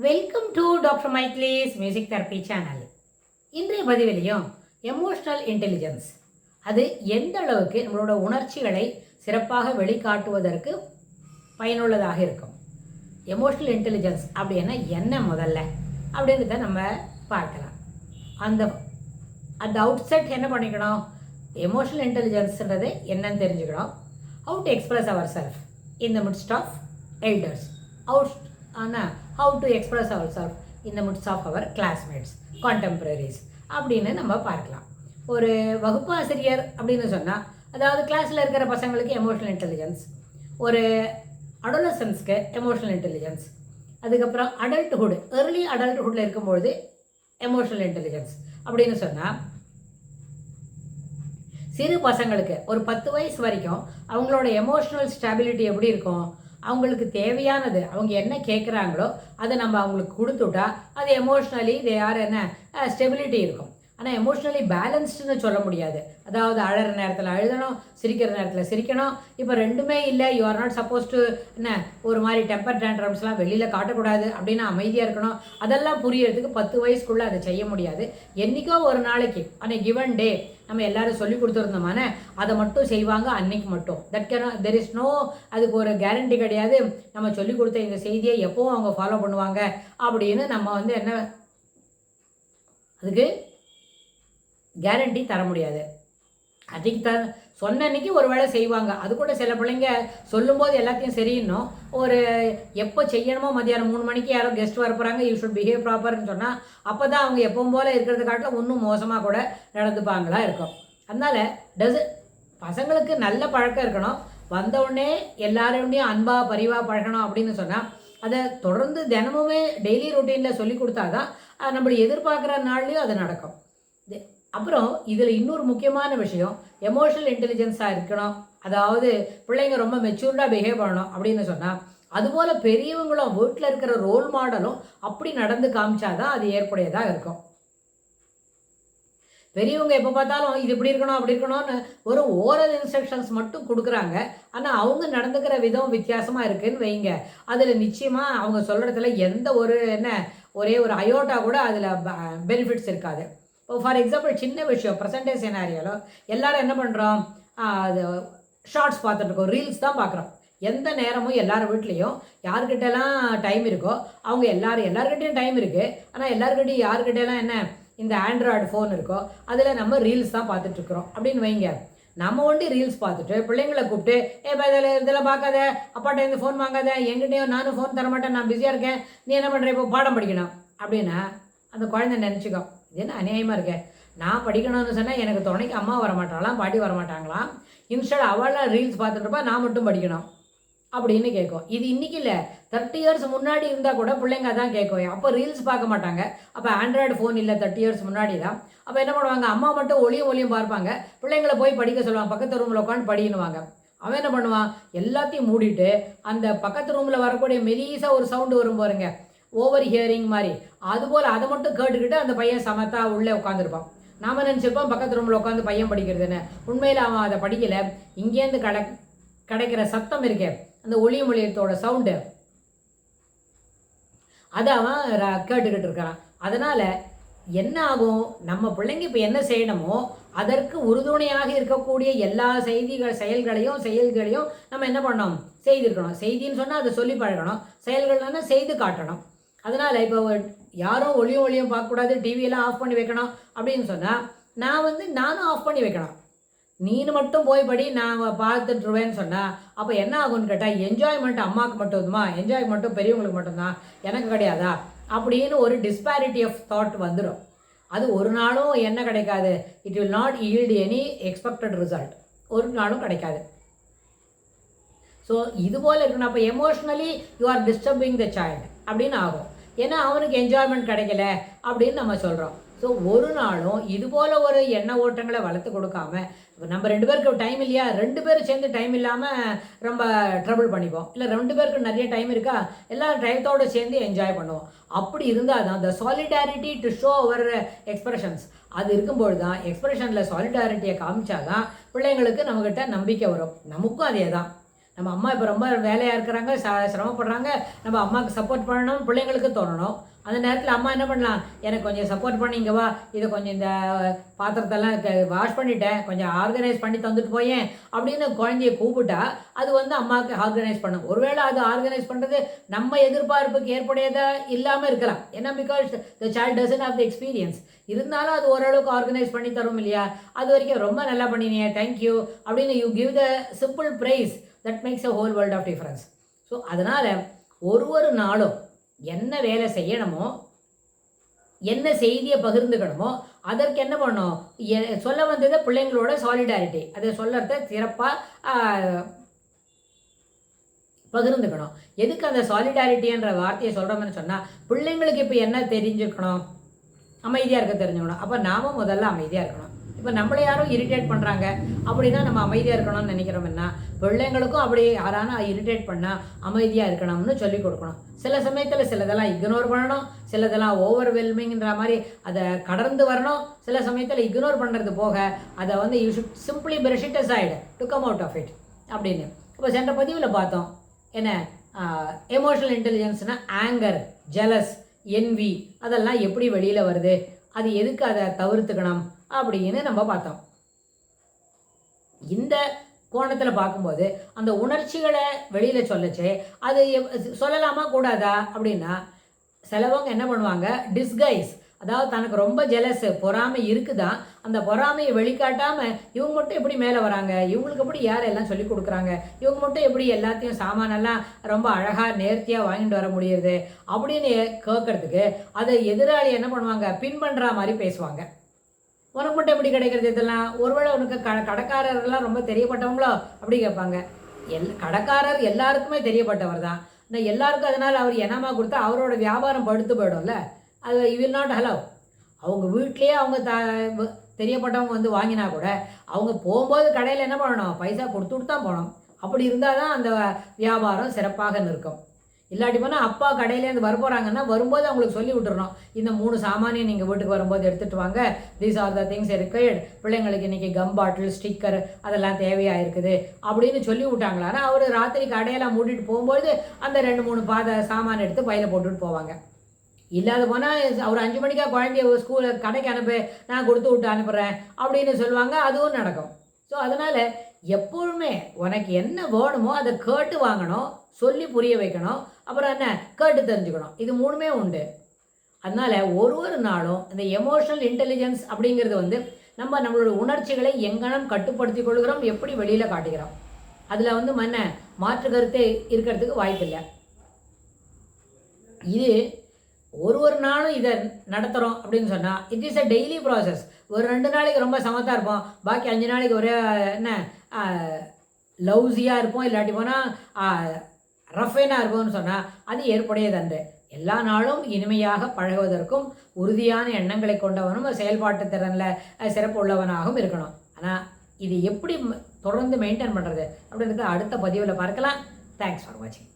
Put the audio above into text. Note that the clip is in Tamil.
வெல்கம் டு டாக்டர் மைத்லிஸ் மியூசிக் தெரப்பி சேனல். இன்றைய பதிவிலையும் எமோஷ்னல் இன்டெலிஜென்ஸ் அது எந்த அளவுக்கு நம்மளோட உணர்ச்சிகளை சிறப்பாக வெளிக்காட்டுவதற்கு பயனுள்ளதாக இருக்கும். எமோஷ்னல் இன்டெலிஜென்ஸ் அப்படின்னா என்ன முதல்ல அப்படின்றத நம்ம பார்க்கலாம். அந்த அவுட் செட் என்ன பண்ணிக்கணும், எமோஷ்னல் இன்டெலிஜென்ஸ்ன்றது என்னன்னு தெரிஞ்சுக்கணும். How to express our self in the midst of elders, how to express ourselves in the midst of our classmates, contemporaries அப்படின்னு நம்ம பார்க்கலாம். ஒரு வகுப்பாசிரியர் அப்படின்னு சொன்னால், அதாவது கிளாஸில் இருக்கிற பசங்களுக்கு எமோஷ்னல் இன்டெலிஜென்ஸ், ஒரு அடோலசன்ஸ்க்கு எமோஷ்னல் இன்டெலிஜென்ஸ், அதுக்கப்புறம் அடல்ட்ஹுட் ஏர்லி அடல்ட்ஹுட்டில் இருக்கும்பொழுது எமோஷ்னல் இன்டெலிஜென்ஸ் அப்படின்னு சொன்னால், சிறு பசங்களுக்கு ஒரு 10 வயசு வரைக்கும் அவங்களோட எமோஷ்னல் ஸ்டெபிலிட்டி எப்படி இருக்கும், அவங்களுக்கு தேவையானது அவங்க என்ன கேட்குறாங்களோ அதை நம்ம அவங்களுக்கு கொடுத்துட்டா அது எமோஷ்னலி என்ன ஸ்டெபிலிட்டி இருக்கும். ஆனால் எமோஷ்னலி பேலன்ஸ்டுன்னு சொல்ல முடியாது. அதாவது அழகிற நேரத்தில் அழுதணும், சிரிக்கிற நேரத்தில் சிரிக்கணும். இப்போ ரெண்டுமே இல்லை, you are not suppose to ஒரு மாதிரி டெம்பர் டேண்ட்ரம்ஸ்லாம் வெளியில் காட்டக்கூடாது அப்படின்னா அமைதியாக இருக்கணும். அதெல்லாம் புரியறதுக்கு 10 வயசுக்குள்ளே அதை செய்ய முடியாது. என்றைக்கோ ஒரு நாளைக்கு ஆனால் கிவன் டே நம்ம எல்லாரும் சொல்லி கொடுத்துருந்தோமான அதை மட்டும் செய்வாங்க அன்னைக்கு மட்டும். தெர் இஸ் நோ, அதுக்கு ஒரு கேரண்டி கிடையாது. நம்ம சொல்லி கொடுத்த இந்த செய்தியை எப்போவும் அவங்க ஃபாலோ பண்ணுவாங்க அப்படின்னு நம்ம என்ன அதுக்கு கேரண்டி தர முடியாது. அதுக்கு சொன்ன அன்னைக்கு ஒரு வேளை செய்வாங்க. அது கூட சில பிள்ளைங்க சொல்லும்போது எல்லாத்தையும் சரின்னும், ஒரு எப்போ செய்யணுமோ மத்தியானம் 3 மணிக்கு யாரோ கெஸ்ட் வர போகிறாங்க, யூ ஷுட் பிஹேவ் ப்ராப்பர்னு சொன்னால் அப்போ தான் அவங்க எப்பவும் போல் இருக்கிறத காட்டில் இன்னும் மோசமாக கூட நடந்துப்பாங்களா இருக்கும். அதனால் பசங்களுக்கு நல்ல பழக்கம் இருக்கணும். வந்தவுடனே எல்லாரோடையும் அன்பாக பரிவாக பழகணும் அப்படின்னு சொன்னால் அதை தொடர்ந்து தினமுமே டெய்லி ரொட்டீனில் சொல்லி கொடுத்தா தான் நம்மளை எதிர்பார்க்குற நாள்லேயும் அது நடக்கும். அப்புறம் இதில் இன்னொரு முக்கியமான விஷயம், எமோஷனல் இன்டெலிஜென்ஸாக இருக்கணும். அதாவது பிள்ளைங்க ரொம்ப மெச்சூர்டாக பிஹேவ் பண்ணணும் அப்படின்னு சொன்னால், அதுபோல் பெரியவங்களும் வீட்டில் இருக்கிற ரோல் மாடலும் அப்படி நடந்து காமிச்சாதான் அது ஏற்புடையதாக இருக்கும். பெரியவங்க எப்போ பார்த்தாலும் இது இப்படி இருக்கணும் அப்படி இருக்கணும்னு ஒரு ஓரல் இன்ஸ்ட்ரக்ஷன்ஸ் மட்டும் கொடுக்குறாங்க. ஆனால் அவங்க நடந்துக்கிற விதம் வித்தியாசமாக இருக்குதுன்னு வைங்க, அதில் நிச்சயமாக அவங்க சொல்கிறதுல எந்த ஒரே ஒரு அயோட்டா கூட அதில் பெனிஃபிட்ஸ் இருக்காது. இப்போ ஃபார் எக்ஸாம்பிள் சின்ன விஷயம், ப்ரெசன்ட் டே சினாரியோவில் எல்லாரும் என்ன பண்ணுறோம், அது ஷார்ட்ஸ் பார்த்துட்ருக்கோம், ரீல்ஸ் தான் பார்க்குறோம். எந்த நேரமும் எல்லார் வீட்லேயும் யார்கிட்டலாம் டைம் இருக்கோ அவங்க எல்லாருக்கிட்டையும் டைம் இருக்குது. ஆனால் எல்லாருக்கிட்டையும் யாருக்கிட்டலாம் இந்த ஆண்ட்ராய்டு ஃபோன் இருக்கோ அதில் நம்ம ரீல்ஸ் தான் பார்த்துட்ருக்குறோம் அப்படின்னு வைங்க. நம்ம ஒண்டி ரீல்ஸ் பார்த்துட்டு பிள்ளைங்களை கூப்பிட்டு இதெல்லாம் பார்க்காத, அப்பாட்ட இந்த ஃபோன் வாங்காத, எங்கிட்டையும் நானும் ஃபோன் தரமாட்டேன், நான் பிஸியாக இருக்கேன், நீ என்ன பண்ணுற இப்போ பாடம் படிக்கணும் அப்படின்னா அந்த குழந்தை நினச்சிக்கோ, இது என்ன அநியாயமாக இருக்கேன், நான் படிக்கணும்னு சொன்னால் எனக்கு துணைக்கு அம்மா வரமாட்டாங்களாம், பாட்டி வரமாட்டாங்களாம், இன்ஸ்டட் அவளாம் ரீல்ஸ் பார்த்துட்டுருப்பா, நான் மட்டும் படிக்கணும் அப்படின்னு கேட்கும். இது இன்றைக்கி இல்லை, 30 இயர்ஸ் முன்னாடி இருந்தால் கூட பிள்ளைங்க தான் கேட்கும். அப்போ ரீல்ஸ் பார்க்க மாட்டாங்க. அப்போ ஆண்ட்ராய்டு ஃபோன் இல்லை, 30 இயர்ஸ் முன்னாடி தான். அப்போ என்ன பண்ணுவாங்க, அம்மா மட்டும் ஒளியும் பார்ப்பாங்க, பிள்ளைங்களை போய் படிக்க சொல்லுவாங்க, பக்கத்து ரூமில் உட்காந்து படிக்கணுவாங்க. அவன் என்ன பண்ணுவான், எல்லாத்தையும் மூடிட்டு அந்த பக்கத்து ரூமில் வரக்கூடிய மெலீஸாக ஒரு சவுண்டு வரும் பாருங்க, ஓவர் ஹியரிங் மாதிரி, அதுபோல் அதை மட்டும் கேட்டுக்கிட்டு அந்த பையன் சமத்தா உள்ளே உட்காந்துருப்பான். நாம் நினச்சிருப்போம் பக்கத்து ரூமில் உட்காந்து பையன் படிக்கிறதுன்னு. உண்மையில் அவன் அதை படிக்கலை. இங்கேருந்து கிடைக்கிற சத்தம் இருக்கே, அந்த ஒளியத்தோட சவுண்டு, அதை அவன் கேட்டுக்கிட்டு இருக்கிறான். அதனால் என்ன ஆகும், நம்ம பிள்ளைங்க இப்போ என்ன செய்யணுமோ அதற்கு உறுதுணையாக இருக்கக்கூடிய எல்லா செயல்களையும் நம்ம என்ன பண்ணோம், செய்திருக்கணும். செய்தின்னு சொன்னால் அதை சொல்லி பழகணும், செயல்கள்னா செய்து காட்டணும். அதனால் இப்போ யாரும் ஒளியும் பார்க்கக்கூடாது, டிவியெல்லாம் ஆஃப் பண்ணி வைக்கணும் அப்படின்னு சொன்னால் நானும் ஆஃப் பண்ணி வைக்கணும். நீனு மட்டும் போய் படி, நான் பார்த்துட்ருவேன்னு சொன்னால் அப்போ என்ன ஆகும்னு கேட்டால், என்ஜாய்மெண்ட் அம்மாவுக்கு மட்டும்மா, என்ஜாய் மட்டும் பெரியவங்களுக்கு மட்டும்தான், எனக்கு கிடையாதா அப்படின்னு ஒரு டிஸ்பாரிட்டி ஆஃப் தாட் வந்துடும். அது ஒரு நாளும் என்ன கிடைக்காது, it will not yield any expected result, ஒரு நாளும் கிடைக்காது. ஸோ இதுபோல் இருக்கணும். அப்போ emotionally you are disturbing the child அப்படின்னு ஆகும். ஏன்னா அவனுக்கு என்ஜாய்மெண்ட் கிடைக்கல அப்படின்னு நம்ம சொல்கிறோம். ஸோ ஒரு நாளும் இதுபோல் ஒரு எண்ண ஓட்டங்களை வளர்த்து கொடுக்காம, நம்ம 2 பேருக்கு டைம் இல்லையா, 2 பேரும் சேர்ந்து டைம் இல்லாமல் ரொம்ப ட்ரபிள் பண்ணிப்போம். இல்லை 2 பேருக்கு நிறைய டைம் இருக்கா, எல்லா டயத்தோடு சேர்ந்து என்ஜாய் பண்ணுவோம். அப்படி இருந்தால் தான் the solidarity to show our expressions, அது இருக்கும்போது தான் எக்ஸ்பிரஷனில் சாலிடாரிட்டியை காமிச்சா தான் பிள்ளைங்களுக்கு நம்மக்கிட்ட நம்பிக்கை வரும். நமக்கும் அதே தான். நம்ம அம்மா இப்போ ரொம்ப வேலையாக இருக்கிறாங்க, சிரமப்படுறாங்க, நம்ம அம்மாவுக்கு சப்போர்ட் பண்ணணும் பிள்ளைங்களுக்கு தோணணும். அந்த நேரத்தில் அம்மா என்ன பண்ணலாம், எனக்கு கொஞ்சம் சப்போர்ட் பண்ணி இங்கே வா, இதை கொஞ்சம் இந்த பாத்திரத்தெல்லாம் வாஷ் பண்ணிட்டேன், கொஞ்சம் ஆர்கனைஸ் பண்ணி தந்துட்டு போயேன் அப்படின்னு குழந்தைய கூப்பிட்டா அது வந்து அம்மாவுக்கு ஆர்கனைஸ் பண்ணும். ஒருவேளை அது ஆர்கனைஸ் பண்ணுறது நம்ம எதிர்பார்ப்புக்கு ஏற்புடையதாக இல்லாமல் இருக்கலாம். ஏன்னா because the child doesn't have the experience. இருந்தாலும் அது ஓரளவுக்கு ஆர்கனைஸ் பண்ணி தரும் இல்லையா? அது வரைக்கும் ரொம்ப நல்லா பண்ணினீங்க, தேங்க்யூ அப்படின்னு you give the simple praise that makes a whole world of difference. So அதனால் ஒரு நாளும் என்ன வேலை செய்யணுமோ, என்ன செய்தியை பகிர்ந்துக்கணுமோ அதற்கு என்ன பண்ணணும், சொல்ல வந்ததை பிள்ளைங்களோட சாலிடாரிட்டி அதை சொல்லறத சிறப்பாக பகிர்ந்துக்கணும். எதுக்கு அந்த சாலிடாரிட்டின்ற வார்த்தையை சொல்கிறோம்னு சொன்னால், பிள்ளைங்களுக்கு இப்போ என்ன தெரிஞ்சுக்கணும், அமைதியாக இருக்க தெரிஞ்சுக்கணும். அப்போ நாமும் முதல்ல அமைதியாக இருக்கணும். இப்போ நம்மளை யாரும் இரிட்டேட் பண்ணுறாங்க அப்படின்னா நம்ம அமைதியாக இருக்கணும்னு நினைக்கிறோம்னா, பிள்ளைங்களுக்கும் அப்படி யாரானா இரிட்டேட் பண்ணால் அமைதியாக இருக்கணும்னு சொல்லிக் கொடுக்கணும். சில சமயத்தில் சிலதெல்லாம் இக்னோர் பண்ணணும், சிலதெல்லாம் ஓவர்வெல்மிங்கிற மாதிரி அதை கடந்து வரணும். சில சமயத்தில் இக்னோர் பண்ணுறது போக அதை வந்து you should simply brush it aside to come out of it அப்படின்னு. இப்போ சென்ற பதிவில் பார்த்தோம் என்ன, எமோஷனல் இன்டெலிஜென்ஸ்னால் ஆங்கர், ஜெலஸ், என்வி அதெல்லாம் எப்படி வெளியில் வருது, அது எதுக்கு அதை தவிர்த்துக்கணும் அப்படின்னு நம்ம பார்த்தோம். இந்த கோணத்தில் பார்க்கும்போது அந்த உணர்ச்சிகளை வெளியில் சொல்லச்சே அது சொல்லலாமா கூடாதா அப்படின்னா, சிலவங்க என்ன பண்ணுவாங்க, டிஸ்கைஸ், அதாவது தனக்கு ரொம்ப ஜெலஸு பொறாமை இருக்குதான், அந்த பொறாமையை வெளிக்காட்டாமல் இவங்க மட்டும் எப்படி மேலே வராங்க, இவங்களுக்கு எப்படி யார் எல்லாம் சொல்லி கொடுக்குறாங்க, இவங்க மட்டும் எப்படி எல்லாத்தையும் சாமானெல்லாம் ரொம்ப அழகாக நேர்த்தியாக வாங்கிட்டு வர முடியுது அப்படின்னு கேட்கறதுக்கு அதை எதிராளி என்ன பண்ணுவாங்க, பின் பண்ணுற மாதிரி பேசுவாங்க. உனக்கு மட்டும் எப்படி கிடைக்கிறது இதெல்லாம், ஒருவேளை உனக்கு கடைக்காரர்லாம் ரொம்ப தெரியப்பட்டவங்களோ அப்படி கேட்பாங்க. கடைக்காரர் எல்லாருக்குமே தெரியப்பட்டவர் தான். நான் எல்லாருக்கும் அதனால் அவர் என்னமா கொடுத்தா அவரோட வியாபாரம் படுத்து போயிடும்ல, அது யூ வில் நாட் அலோவ். அவங்க வீட்லேயே அவங்க தெரியப்பட்டவங்க வந்து வாங்கினா கூட அவங்க போகும்போது கடையில் என்ன பண்ணணும், பைசா கொடுத்துட்டு தான் போகணும். அப்படி இருந்தால் தான் அந்த வியாபாரம் சிறப்பாக நிற்கும். இல்லாட்டி போனால் அப்பா கடையிலேருந்து வர போகிறாங்கன்னா வரும்போது அவங்களுக்கு சொல்லி விட்டுறணும், இந்த 3 சாமானியம் நீங்கள் வீட்டுக்கு வரும்போது எடுத்துகிட்டு வாங்க, these are the things required, பிள்ளைங்களுக்கு இன்றைக்கி கம் பாட்டில், ஸ்டிக்கர் அதெல்லாம் தேவையாக இருக்குது அப்படின்னு சொல்லி விட்டாங்களா. ஆனால் அவர் ராத்திரி கடையெல்லாம் மூடிட்டு போகும்போது அந்த 2-3 சாமான் எடுத்து பையில் போட்டுட்டு போவாங்க. இல்லாத போனால் ஒரு 5 மணிக்காக குழந்தைய கடைக்கு அனுப்பி நான் கொடுத்து விட்டு அனுப்புகிறேன் அப்படின்னு சொல்லுவாங்க, அதுவும் நடக்கும். ஸோ அதனால் எப்பொழுதுமே உனக்கு என்ன வேணுமோ அதை கேட்டு வாங்கணும், சொல்லி புரிய வைக்கணும், அப்புறம் என்ன கேட்டு தெரிஞ்சுக்கணும். இது 3மே உண்டு. அதனால் ஒரு நாளும் இந்த எமோஷனல் இன்டெலிஜென்ஸ் அப்படிங்கிறது வந்து நம்மளோட உணர்ச்சிகளை எங்கனம் கட்டுப்படுத்தி கொள்கிறோம், எப்படி வெளியில் காட்டுகிறோம், அதில் வந்து மாற்று கருத்தே இருக்கிறதுக்கு வாய்ப்பில்லை. இது ஒரு நாளும் இதை நடத்துகிறோம் அப்படின்னு சொன்னால் it is a daily process. ஒரு 2 நாளைக்கு ரொம்ப சமத்தாக இருப்போம், பாக்கி 5 நாளைக்கு ஒரே என்ன லவ்ஸியாக இருப்போம், இல்லாட்டி போனால் ரஃபேனாக இருப்போம்னு சொன்னால் அது ஏற்புடையதன்று. எல்லா நாளும் இனிமையாக பழகுவதற்கும் உறுதியான எண்ணங்களை கொண்டவனும் செயல்பாட்டு திறனில் சிறப்பு உள்ளவனாகவும் இருக்கணும். ஆனால் இது எப்படி தொடர்ந்து மெயின்டைன் பண்ணுறது அப்படின்றத அடுத்த பதிவில் பார்க்கலாம். தேங்க்ஸ் ஃபார் வாட்சிங்.